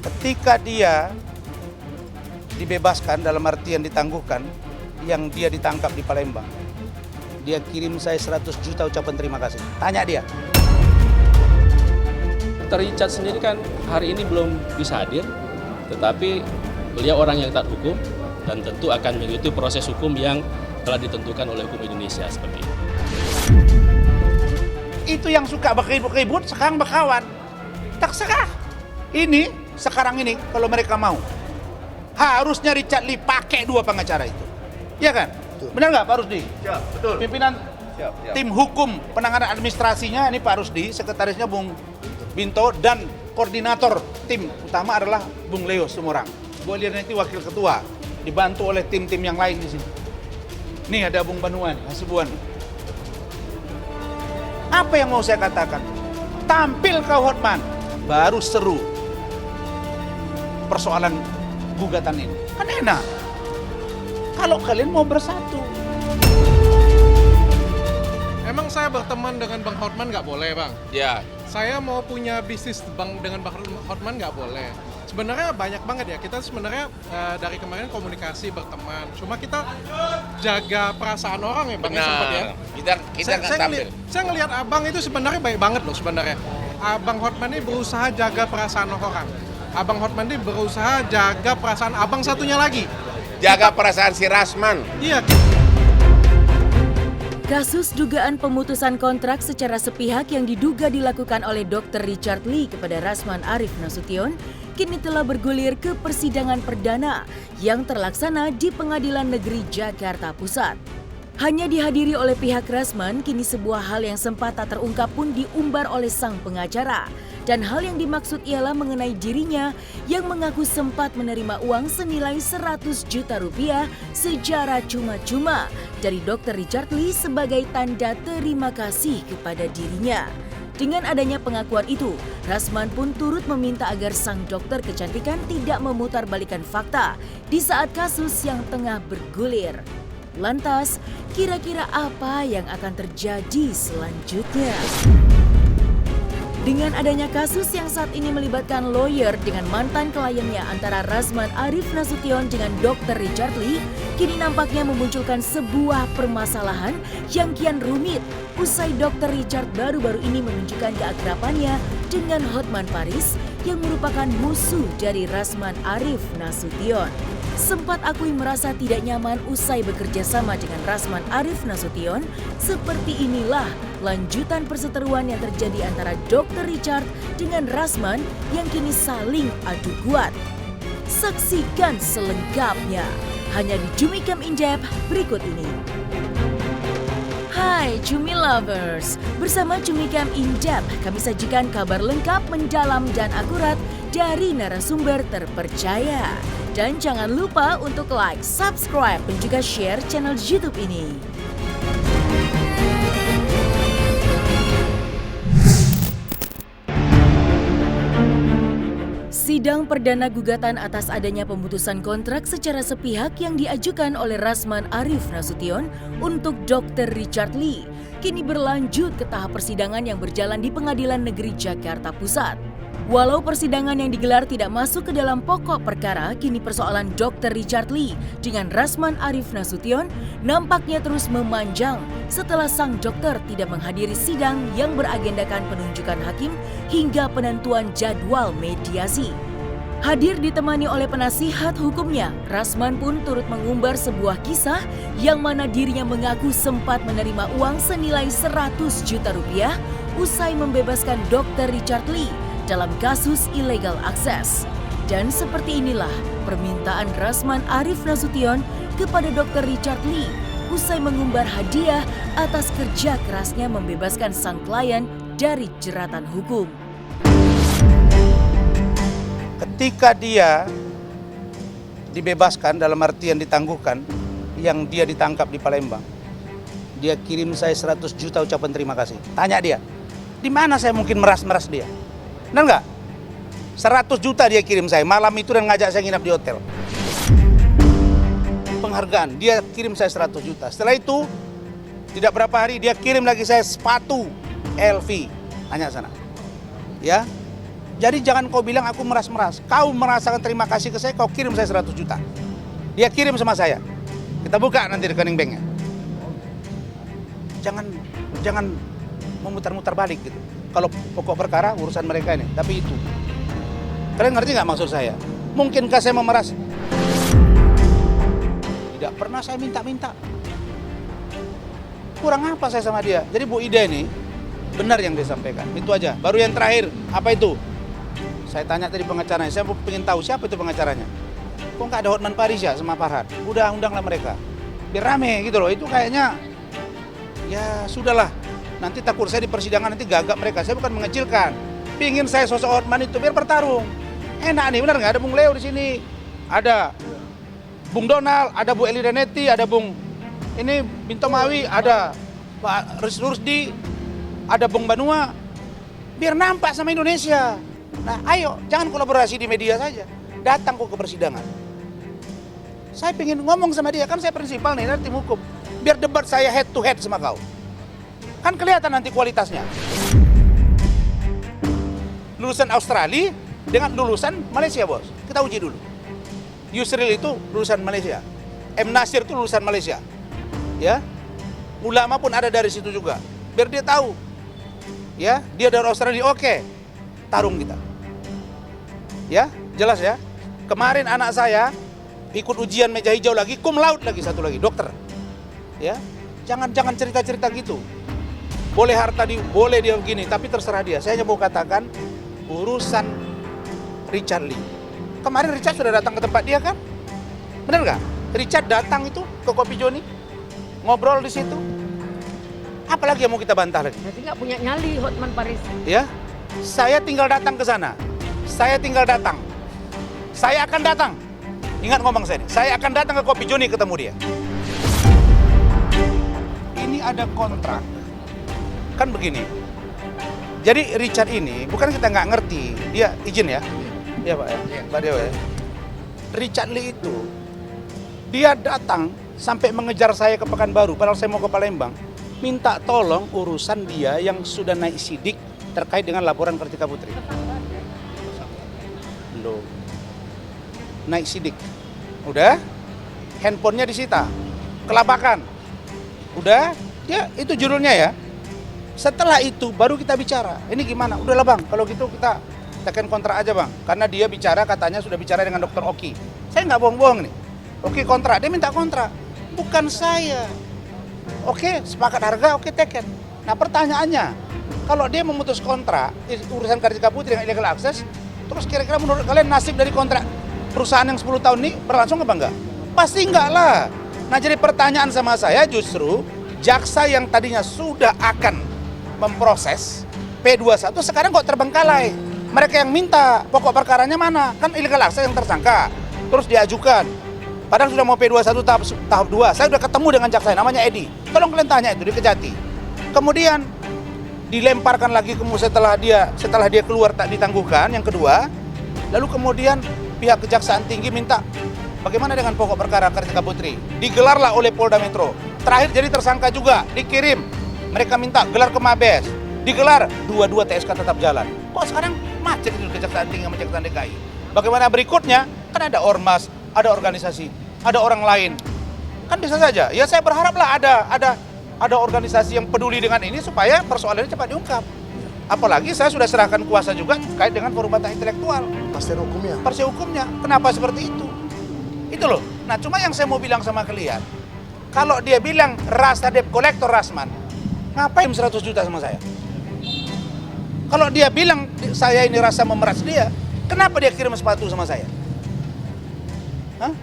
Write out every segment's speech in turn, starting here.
Ketika dia dibebaskan, dalam artian ditangguhkan, yang dia ditangkap di Palembang, dia kirim saya 100 juta ucapan terima kasih. Tanya dia. Dr. Richard sendiri kan hari ini belum bisa hadir, tetapi beliau orang yang taat hukum dan tentu akan mengikuti proses hukum yang telah ditentukan oleh hukum Indonesia seperti itu. Itu yang suka berkebut-kebut sekarang berkawan. Terserah. Ini sekarang ini kalau mereka mau, harusnya Richard Lee pakai 2 pengacara itu. Ya kan? Betul. Benar nggak Pak Rusdi? Siap, betul. Pimpinan Siap. tim hukum penanganan administrasinya ini Pak Rusdi, sekretarisnya Bung Binto, dan koordinator tim utama adalah Bung Leo Sumorang. Gue lihat nanti wakil ketua, dibantu oleh tim-tim yang lain di sini. Nih ada Bung Banuan, Hasibuan. Apa yang mau saya katakan? Tampil kau Hotman, baru seru persoalan gugatan ini. Kan enak. Kalau kalian mau bersatu. Emang saya berteman dengan Bang Hotman nggak boleh, Bang? Ya, Saya mau punya bisnis dengan Bang Hotman nggak boleh. Sebenarnya banyak banget ya, kita sebenarnya dari kemarin komunikasi berteman. Cuma kita jaga perasaan orang ya, Bang, ya, sempat ya. Kita nggak tampil. Saya ngelihat Abang itu sebenarnya baik banget loh sebenarnya. Abang Hotman ini berusaha jaga perasaan orang. Abang Hotman ini berusaha jaga perasaan Abang satunya lagi. Jaga perasaan si Rasman. Iya. Kasus dugaan pemutusan kontrak secara sepihak yang diduga dilakukan oleh Dr. Richard Lee kepada Rasman Arif Nasution kini telah bergulir ke persidangan perdana yang terlaksana di Pengadilan Negeri Jakarta Pusat. Hanya dihadiri oleh pihak Rasman, kini sebuah hal yang sempat tak terungkap pun diumbar oleh sang pengacara. Dan hal yang dimaksud ialah mengenai dirinya yang mengaku sempat menerima uang senilai 100 juta rupiah secara cuma-cuma dari Dr. Richard Lee sebagai tanda terima kasih kepada dirinya. Dengan adanya pengakuan itu, Rasman pun turut meminta agar sang dokter kecantikan tidak memutarbalikkan fakta di saat kasus yang tengah bergulir. Lantas, kira-kira apa yang akan terjadi selanjutnya? Dengan adanya kasus yang saat ini melibatkan lawyer dengan mantan kliennya antara Rasman Arif Nasution dengan Dr. Richard Lee, kini nampaknya memunculkan sebuah permasalahan yang kian rumit usai Dr. Richard baru-baru ini menunjukkan keakrabannya dengan Hotman Paris yang merupakan musuh dari Rasman Arif Nasution. Sempat akui merasa tidak nyaman usai bekerja sama dengan Rasman Arif Nasution. Seperti inilah lanjutan perseteruan yang terjadi antara Dr. Richard dengan Rasman yang kini saling adu kuat. Saksikan selengkapnya hanya di Cumi Camp In-Depth berikut ini. Hai Cumi Lovers, bersama Cumi Camp In-Depth kami sajikan kabar lengkap, mendalam dan akurat dari narasumber terpercaya. Dan jangan lupa untuk like, subscribe, dan juga share channel YouTube ini. Sidang perdana gugatan atas adanya pemutusan kontrak secara sepihak yang diajukan oleh Rasman Arif Nasution untuk Dr. Richard Lee kini berlanjut ke tahap persidangan yang berjalan di Pengadilan Negeri Jakarta Pusat. Walau persidangan yang digelar tidak masuk ke dalam pokok perkara, kini persoalan Dr. Richard Lee dengan Rasman Arif Nasution nampaknya terus memanjang setelah sang dokter tidak menghadiri sidang yang beragendakan penunjukan hakim hingga penentuan jadwal mediasi. Hadir ditemani oleh penasihat hukumnya, Rasman pun turut mengumbar sebuah kisah yang mana dirinya mengaku sempat menerima uang senilai 100 juta rupiah usai membebaskan Dr. Richard Lee dalam kasus illegal access. Dan seperti inilah permintaan Rasman Arif Nasution kepada Dr. Richard Lee usai mengumbar hadiah atas kerja kerasnya membebaskan sang klien dari jeratan hukum. Ketika dia dibebaskan, dalam artian ditangguhkan, yang dia ditangkap di Palembang, dia kirim saya 100 juta ucapan terima kasih. Tanya dia, di mana saya mungkin meras-meras dia? Benar nggak? 100 juta dia kirim saya malam itu dan ngajak saya nginap di hotel. Penghargaan, dia kirim saya 100 juta. Setelah itu, tidak berapa hari dia kirim lagi saya sepatu LV. Tanya sana. Ya, Jadi jangan kau bilang aku meras-meras. Kau merasakan terima kasih ke saya, kau kirim saya 100 juta. Dia kirim sama saya. Kita buka nanti rekening banknya. Jangan memutar-mutar balik gitu. Kalau pokok perkara urusan mereka ini. Tapi itu. Kalian ngerti nggak maksud saya? Mungkinkah saya memeras? Tidak pernah saya minta-minta. Kurang apa saya sama dia? Jadi Bu Ida ini benar yang dia sampaikan. Itu aja. Baru yang terakhir, apa itu? Saya tanya tadi pengacaranya, saya ingin tahu siapa itu pengacaranya. Kok nggak ada Hotman Paris ya sama Farhad? Udah undanglah mereka. Biar rame gitu loh. Itu kayaknya, ya sudahlah. Nanti takut saya di persidangan nanti gagap mereka. Saya bukan mengecilkan. Pingin saya sosok Hotman itu biar bertarung. Enak nih, benar nggak? Ada Bung Leo di sini. Ada Bung Donald, ada Bu Eli Reneti, ada Bung ini Binto Mawi, ada Pak Rusdi, ada Bung Banua. Biar nampak sama Indonesia. Nah, ayo, jangan kolaborasi di media saja. Datang kok ke persidangan. Saya pengen ngomong sama dia, kan saya prinsipal nih dari tim hukum. Biar debat saya head to head sama kau. Kan kelihatan nanti kualitasnya. Lulusan Australia dengan lulusan Malaysia, bos. Kita uji dulu. Yusril itu lulusan Malaysia. M. Nasir itu lulusan Malaysia. Ya. Ulama pun ada dari situ juga. Biar dia tahu. Ya, dia dari Australia, oke. Tarung kita. Ya, jelas ya. Kemarin anak saya ikut ujian meja hijau lagi, cum laude lagi, satu lagi, dokter. Ya. Jangan cerita-cerita gitu. Boleh boleh dia begini, tapi terserah dia. Saya hanya mau katakan urusan Richard Lee. Kemarin Richard sudah datang ke tempat dia kan? Benar nggak? Richard datang itu ke Kopi Joni, ngobrol di situ. Apalagi yang mau kita bantah lagi? Berarti nggak punya nyali Hotman Paris. Ya, saya tinggal datang ke sana. Saya tinggal datang. Saya akan datang. Ingat ngomong saya ini. Saya akan datang ke Kopi Joni ketemu dia. Ini ada kontrak. Kan begini. Jadi Richard ini, bukan kita nggak ngerti. Dia izin ya? Iya Pak ya? Pak Dewa ya? Richard Lee itu, dia datang sampai mengejar saya ke Pekanbaru, padahal saya mau ke Palembang. Minta tolong urusan dia yang sudah naik sidik terkait dengan laporan Kartika Putri. Belum. Naik sidik. Udah? Handphonenya disita. Kelabakan. Udah? Ya itu judulnya ya. Setelah itu baru kita bicara. Ini gimana? Udahlah bang, kalau gitu kita tekan kontrak aja bang. Karena dia bicara, katanya sudah bicara dengan Dr. Oki. Saya nggak bohong-bohong nih. Oki kontrak, dia minta kontrak. Bukan saya. Oke, sepakat harga, oke teken. Nah pertanyaannya, kalau dia memutus kontrak, urusan Kartika Putri dengan illegal access, terus kira-kira menurut kalian nasib dari kontrak perusahaan yang 10 tahun ini berlangsung apa enggak? Pasti enggak lah. Nah jadi pertanyaan sama saya justru, jaksa yang tadinya sudah akan memproses P21 sekarang kok terbengkalai. Mereka yang minta pokok perkaranya mana? Kan illegal access yang tersangka. Terus diajukan. Padahal sudah mau P21 tahap 2. Saya sudah ketemu dengan jaksa namanya Edi. Tolong kalian tanya itu di Kejati. Kemudian dilemparkan lagi setelah dia keluar tak ditangguhkan yang kedua. Lalu kemudian pihak Kejaksaan Tinggi minta bagaimana dengan pokok perkara Kartika Putri? Digelarlah oleh Polda Metro. Terakhir jadi tersangka juga, dikirim. Mereka minta gelar ke Mabes. Digelar, dua-dua TSK tetap jalan. Kok sekarang macet itu Kejaksaan Tinggi sama Kejaksaan DKI? Bagaimana berikutnya? Kan ada ormas, ada organisasi, ada orang lain. Kan bisa saja. Ya saya berharaplah ada organisasi yang peduli dengan ini supaya persoalan ini cepat diungkap. Apalagi saya sudah serahkan kuasa juga terkait dengan perubatan intelektual. Pasti hukumnya. Kenapa seperti itu? Itu loh. Nah cuma yang saya mau bilang sama kalian, kalau dia bilang rasa debt collector Rasman, ngapain 100 juta sama saya? Kalau dia bilang saya ini rasa memeras dia, kenapa dia kirim sepatu sama saya? Hah?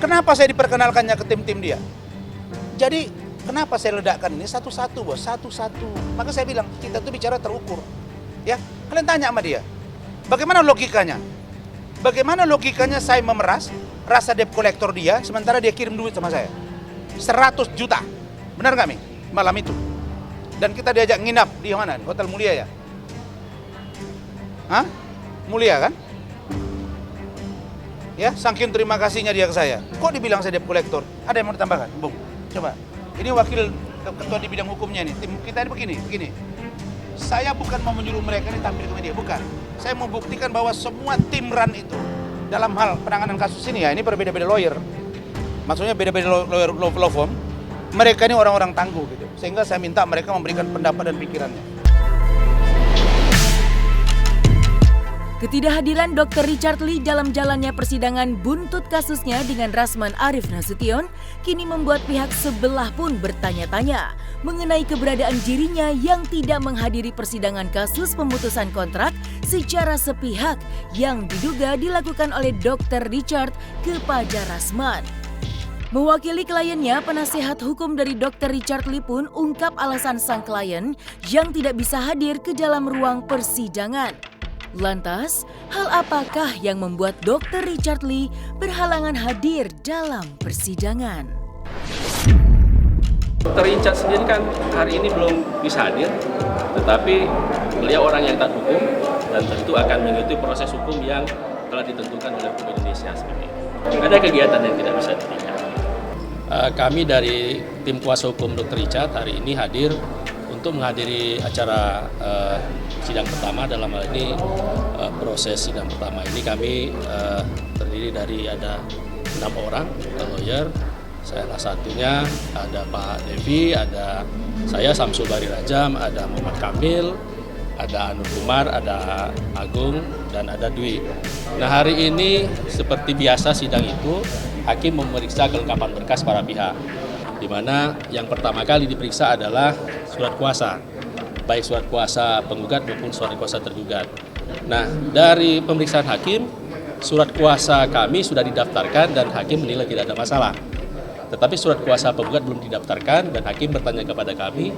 Kenapa saya diperkenalkannya ke tim-tim dia? Jadi kenapa saya ledakkan ini satu-satu bos, satu-satu. Maka saya bilang kita tuh bicara terukur. Ya, kalian tanya sama dia. Bagaimana logikanya? Bagaimana logikanya saya memeras rasa debt collector dia sementara dia kirim duit sama saya? 100 juta. Benar nggak Mi? Malam itu. Dan kita diajak nginap di mana? Hotel Mulia ya? Hah? Mulia kan? Ya, saking terima kasihnya dia ke saya. Kok dibilang saya debt collector? Ada yang mau ditambahkan? Bung, coba. Ini wakil ketua di bidang hukumnya nih. Tim kita ini begini. Saya bukan mau menyuruh mereka ini tampil ke media, bukan. Saya mau buktikan bahwa semua tim RAN itu dalam hal penanganan kasus ini ya, ini berbeda-beda lawyer. Maksudnya beda-beda lawyer law firm. Mereka ini orang-orang tangguh gitu. Sehingga saya minta mereka memberikan pendapat dan pikirannya. Ketidakhadiran Dr. Richard Lee dalam jalannya persidangan buntut kasusnya dengan Rasman Arif Nasution kini membuat pihak sebelah pun bertanya-tanya mengenai keberadaan dirinya yang tidak menghadiri persidangan kasus pemutusan kontrak secara sepihak yang diduga dilakukan oleh Dr. Richard kepada Rasman. Mewakili kliennya, penasehat hukum dari Dr. Richard Lee pun ungkap alasan sang klien yang tidak bisa hadir ke dalam ruang persidangan. Lantas, hal apakah yang membuat Dr. Richard Lee berhalangan hadir dalam persidangan? Dr. Richard sendiri kan hari ini belum bisa hadir, tetapi beliau orang yang taat hukum dan tentu akan mengikuti proses hukum yang telah ditentukan oleh hukum Indonesia seperti itu. Ada kegiatan yang tidak bisa ditinggalkan. Kami dari tim kuasa hukum Dr. Richard hari ini hadir untuk menghadiri acara sidang pertama. Dalam hal ini proses sidang pertama ini kami terdiri dari ada 6 orang lawyer. Saya salah satunya, ada Pak Devi, ada saya Samsul Bari Rajam, ada Muhammad Kamil, ada Anur Umar, ada Agung, dan ada Dwi. Nah, hari ini seperti biasa sidang itu hakim memeriksa kelengkapan berkas para pihak, di mana yang pertama kali diperiksa adalah surat kuasa, baik surat kuasa penggugat maupun surat kuasa tergugat. Nah, dari pemeriksaan hakim, surat kuasa kami sudah didaftarkan dan hakim menilai tidak ada masalah. Tetapi surat kuasa penggugat belum didaftarkan dan hakim bertanya kepada kami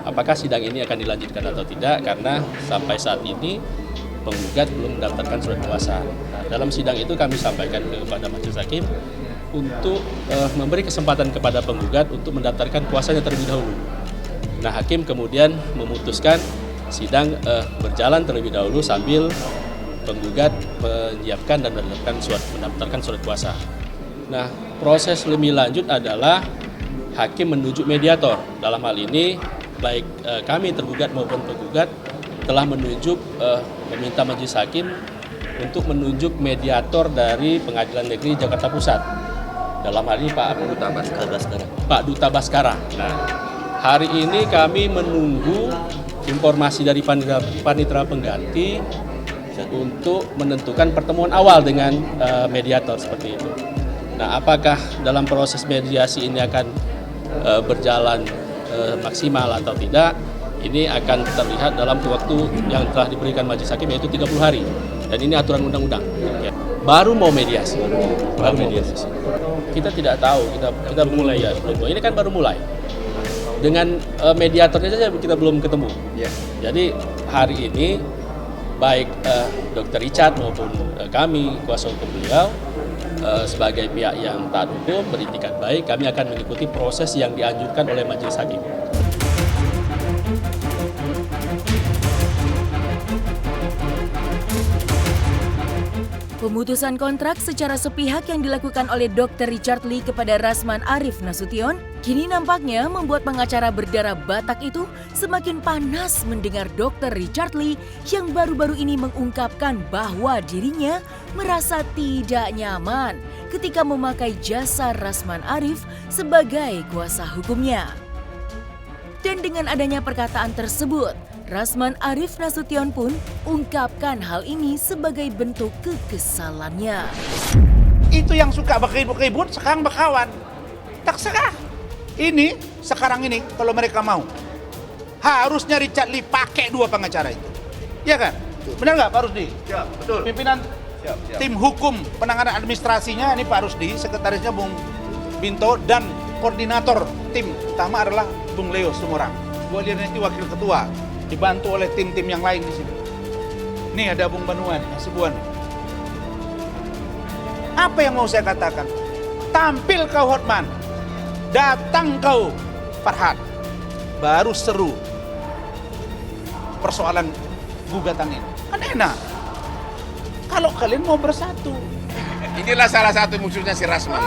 apakah sidang ini akan dilanjutkan atau tidak, karena sampai saat ini penggugat belum mendaftarkan surat kuasa. Nah, dalam sidang itu kami sampaikan kepada majelis hakim untuk memberi kesempatan kepada penggugat untuk mendaftarkan kuasanya terlebih dahulu. Nah, hakim kemudian memutuskan sidang berjalan terlebih dahulu sambil penggugat menyiapkan dan mendaftarkan surat kuasa. Nah, proses lebih lanjut adalah hakim menunjuk mediator. Dalam hal ini baik kami tergugat maupun penggugat telah menunjuk meminta majelis hakim untuk menunjuk mediator dari Pengadilan Negeri Jakarta Pusat. Dalam hal ini Pak Duta Baskara. Nah, hari ini kami menunggu informasi dari panitera pengganti untuk menentukan pertemuan awal dengan mediator seperti itu. Nah, apakah dalam proses mediasi ini akan berjalan maksimal atau tidak, ini akan terlihat dalam waktu yang telah diberikan majelis hakim, yaitu 30 hari. Dan ini aturan undang-undang. Ya. Baru mau mediasi. Kita tidak tahu, kita mulai ya, ini kan baru mulai. Dengan mediatornya saja kita belum ketemu. Jadi hari ini baik Dr. Richard maupun kami kuasa hukum beliau sebagai pihak yang taat hukum beritikat baik, kami akan mengikuti proses yang dianjurkan oleh majelis hakim. Pemutusan kontrak secara sepihak yang dilakukan oleh Dr. Richard Lee kepada Rasman Arif Nasution kini nampaknya membuat pengacara berdarah Batak itu semakin panas mendengar Dr. Richard Lee yang baru-baru ini mengungkapkan bahwa dirinya merasa tidak nyaman ketika memakai jasa Rasman Arif sebagai kuasa hukumnya. Dan dengan adanya perkataan tersebut, Rasman Arif Nasution pun ungkapkan hal ini sebagai bentuk kekesalannya. Itu yang suka berkebut sekarang berkawan. Tak serah. Ini sekarang ini kalau mereka mau, harusnya Richard Lee pakai 2 pengacara itu. Ya kan? Benar nggak Pak Rusdi? Siap, betul. Pimpinan tim hukum penanganan administrasinya ini Pak Rusdi, sekretarisnya Bung Binto, dan koordinator tim utama adalah Bung Leo Sumorang. Gue lihat nanti wakil ketua, dibantu oleh tim-tim yang lain di sini. Nih ada Bung Banuan, Hasibuan. Apa yang mau saya katakan? Tampil kau Hotman, datang kau Farhad, baru seru persoalan gugatan ini. Kan enak. Kalau kalian mau bersatu. Inilah salah satu musuhnya si Rasman.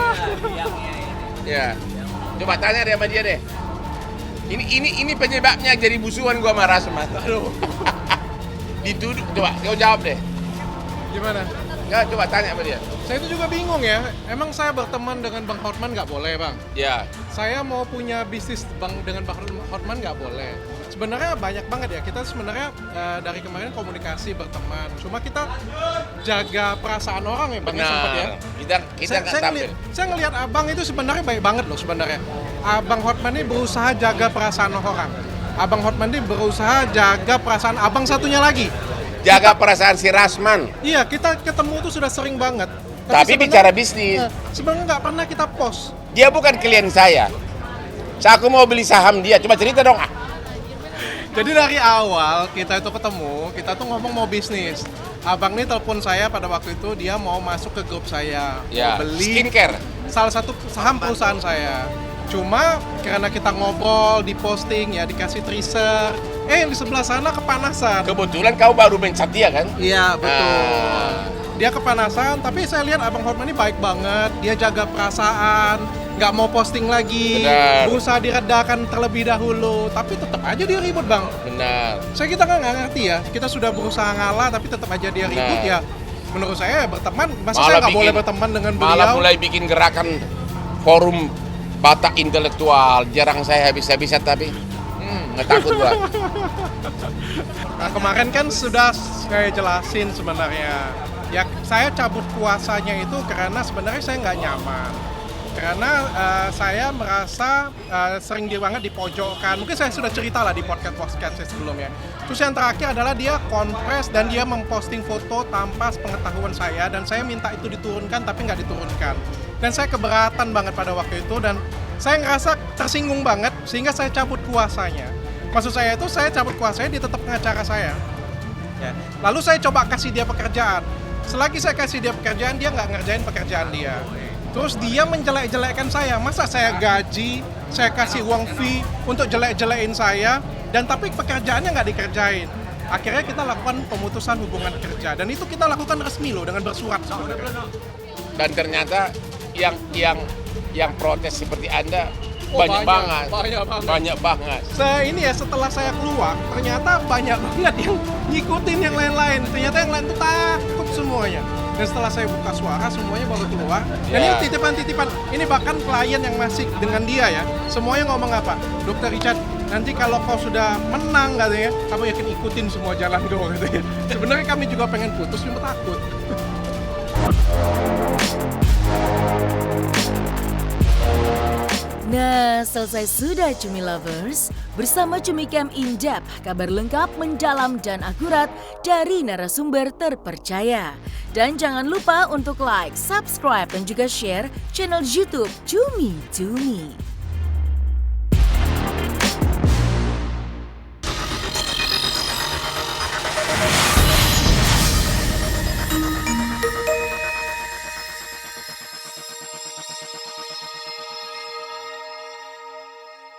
Ya, coba tanya deh sama dia deh. Ini penyebabnya jadi musuhan gua sama Rasman. Aduh. dituduh. Coba, kau jawab deh. Gimana? Ya, coba tanya sama dia. Saya itu juga bingung ya. Emang saya berteman dengan Bang Hotman nggak boleh, Bang? Ya, Saya mau punya bisnis dengan Bang Hotman nggak boleh. Sebenarnya banyak banget ya. Kita sebenarnya dari kemarin komunikasi berteman. Cuma kita jaga perasaan orang ya, Bang. Sempat ya. benar. Kita nggak tampil. Saya ngelihat abang itu sebenarnya baik banget loh sebenarnya. Abang Hotman ini berusaha jaga perasaan orang. Abang Hotman ini berusaha jaga perasaan abang satunya lagi. Jaga perasaan si Rasman. Iya, kita ketemu tuh sudah sering banget. Tapi sebenarnya- bicara bisnis. Sebenarnya nggak pernah kita post. Dia bukan klien saya. Aku mau beli saham dia. Coba cerita dong. Jadi dari awal kita itu ketemu, kita tuh ngomong mau bisnis. Abang nih telepon saya pada waktu itu, dia mau masuk ke grup saya, Ya, mau beli skincare. salah satu saham perusahaan saya. Cuma karena kita ngobrol, diposting, ya dikasih teaser, di sebelah sana kepanasan. Kebetulan kau baru main Satya kan? Iya, betul. Ah. Dia kepanasan, tapi saya lihat Abang Hotman ini baik banget. Dia jaga perasaan, nggak mau posting lagi, Benar. berusaha diredakan terlebih dahulu. Tapi tetap aja dia ribut, Bang. Benar. Kita kan nggak ngerti ya. Kita sudah berusaha ngalah, tapi tetap aja dia ribut ya. Menurut saya berteman, masa saya nggak boleh berteman dengan Malah beliau? mulai bikin gerakan forum Batak intelektual. Jarang saya habis-habisan tapi nggak takut gua. Nah, kemarin kan sudah saya jelasin sebenarnya. Ya saya cabut puasanya itu karena sebenarnya saya nggak nyaman. Karena saya merasa sering banget dipojokkan. Mungkin saya sudah cerita lah di podcast saya sebelumnya. Terus yang terakhir adalah dia kompres dan dia memposting foto tanpa pengetahuan saya. Dan saya minta itu diturunkan tapi nggak diturunkan. Dan saya keberatan banget pada waktu itu. Dan saya ngerasa tersinggung banget sehingga saya cabut kuasanya. Maksud saya itu saya cabut kuasanya, dia tetap pengacara saya. Ya. Lalu saya coba kasih dia pekerjaan. Selagi saya kasih dia pekerjaan, dia nggak ngerjain pekerjaan dia. Terus dia menjelek-jelekkan saya. Masa saya gaji, saya kasih uang fee untuk jelek-jelekin saya, dan tapi pekerjaannya nggak dikerjain. Akhirnya kita lakukan pemutusan hubungan kerja, dan itu kita lakukan resmi loh dengan bersurat sebenarnya. Dan ternyata yang protes seperti Anda banyak banget. Banyak banget. Setelah saya keluar, ternyata banyak banget yang ngikutin yang lain-lain. Ternyata yang lain tuh takut semuanya. Dan setelah saya buka suara, semuanya baru keluar. Dan Ya. ini titipan-titipan. Ini bahkan klien yang masih dengan dia ya. Semuanya ngomong apa? Dokter Richard, nanti kalau kau sudah menang katanya, kamu yakin ikutin semua jalan kau katanya. Sebenarnya kami juga pengen putus, cuma takut. Nah, selesai sudah Cumi Lovers. Bersama Cumi Camp In-Depth, kabar lengkap, mendalam, dan akurat dari narasumber terpercaya. Dan jangan lupa untuk like, subscribe, dan juga share channel YouTube Cumi Cumi.